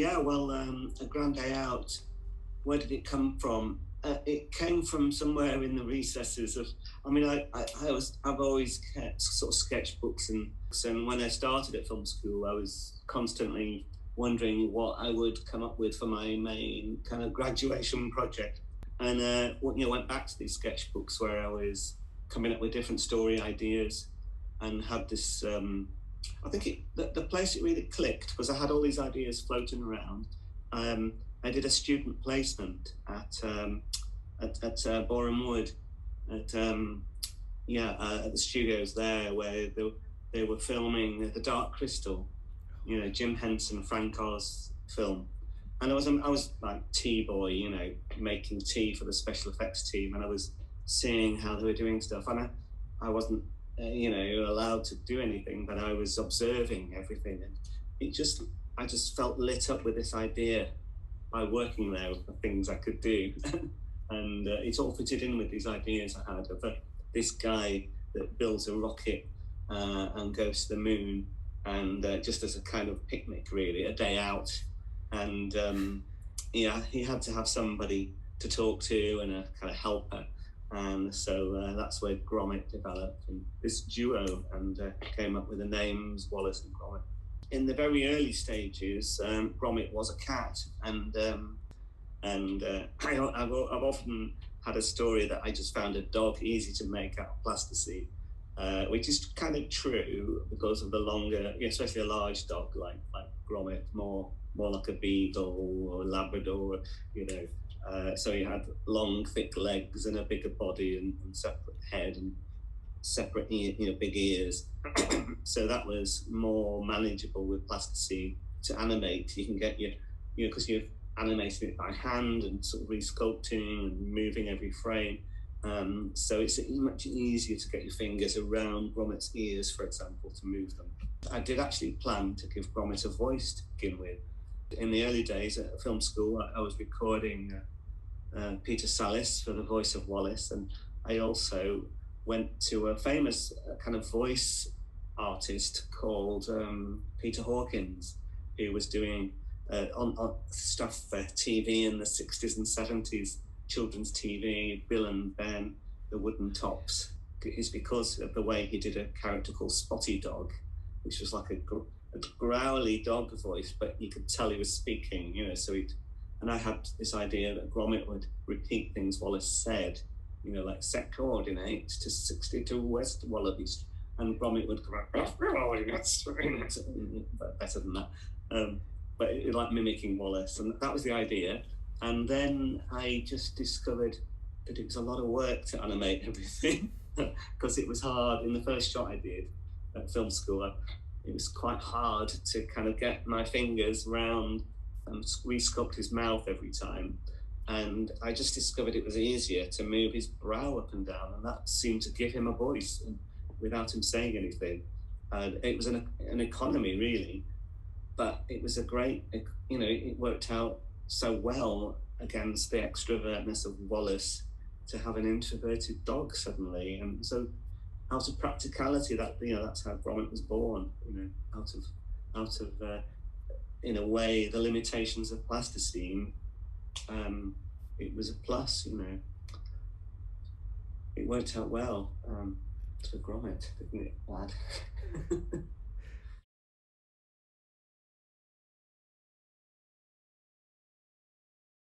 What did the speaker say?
Yeah, well, A Grand Day Out, where did it come from? It came from somewhere in the recesses of, I've always kept sort of sketchbooks, and when I started at film school, I was constantly wondering what I would come up with for my main kind of graduation project. And, went back to these sketchbooks where I was coming up with different story ideas and had this, I think the place it really clicked was I had all these ideas floating around. I did a student placement at Boreham Wood, at at the studios there where they were filming The Dark Crystal, Jim Henson, Frank Oz film. And I was like tea boy, making tea for the special effects team, and I was seeing how they were doing stuff, and I wasn't, allowed to do anything, but I was observing everything, and I just felt lit up with this idea by working there of the things I could do. And it all fitted in with these ideas I had of this guy that builds a rocket and goes to the moon, and just as a kind of picnic, really, a day out. And he had to have somebody to talk to and a kind of helper. And so that's where Gromit developed, and this duo, and came up with the names Wallace and Gromit. In the very early stages, Gromit was a cat, and I've often had a story that I just found a dog easy to make out of plasticine, which is kind of true because of the longer, especially a large dog like Gromit, more like a beagle or a Labrador, so he had long, thick legs and a bigger body and separate head and separate, big ears. So that was more manageable with plasticine to animate. You can get because you're animating it by hand and sort of resculpting and moving every frame. So it's much easier to get your fingers around Gromit's ears, for example, to move them. I did actually plan to give Gromit a voice to begin with. In the early days at film school, I was recording Peter Sallis for the voice of Wallace, and I also went to a famous kind of voice artist called Peter Hawkins, who was doing on stuff for TV in the 60s and 70s, children's TV, Bill and Ben, The Wooden Tops. It's because of the way he did a character called Spotty Dog, which was like a growly dog voice, but you could tell he was speaking, so and I had this idea that Gromit would repeat things Wallace said, like set coordinate to 62 West Wallaby, and Gromit would go, better than that. But it like mimicking Wallace, and that was the idea. And then I just discovered that it was a lot of work to animate everything because it was hard. In the first shot I did at film school, it was quite hard to kind of get my fingers round and resculpt his mouth every time. And I just discovered it was easier to move his brow up and down, and that seemed to give him a voice without him saying anything. It was an economy, really, but it was a great, it worked out so well against the extrovertness of Wallace to have an introverted dog suddenly. And so out of practicality, that's how Gromit was born, out of in a way, the limitations of plasticine. It was a plus, it worked out well for Gromit, didn't it, lad?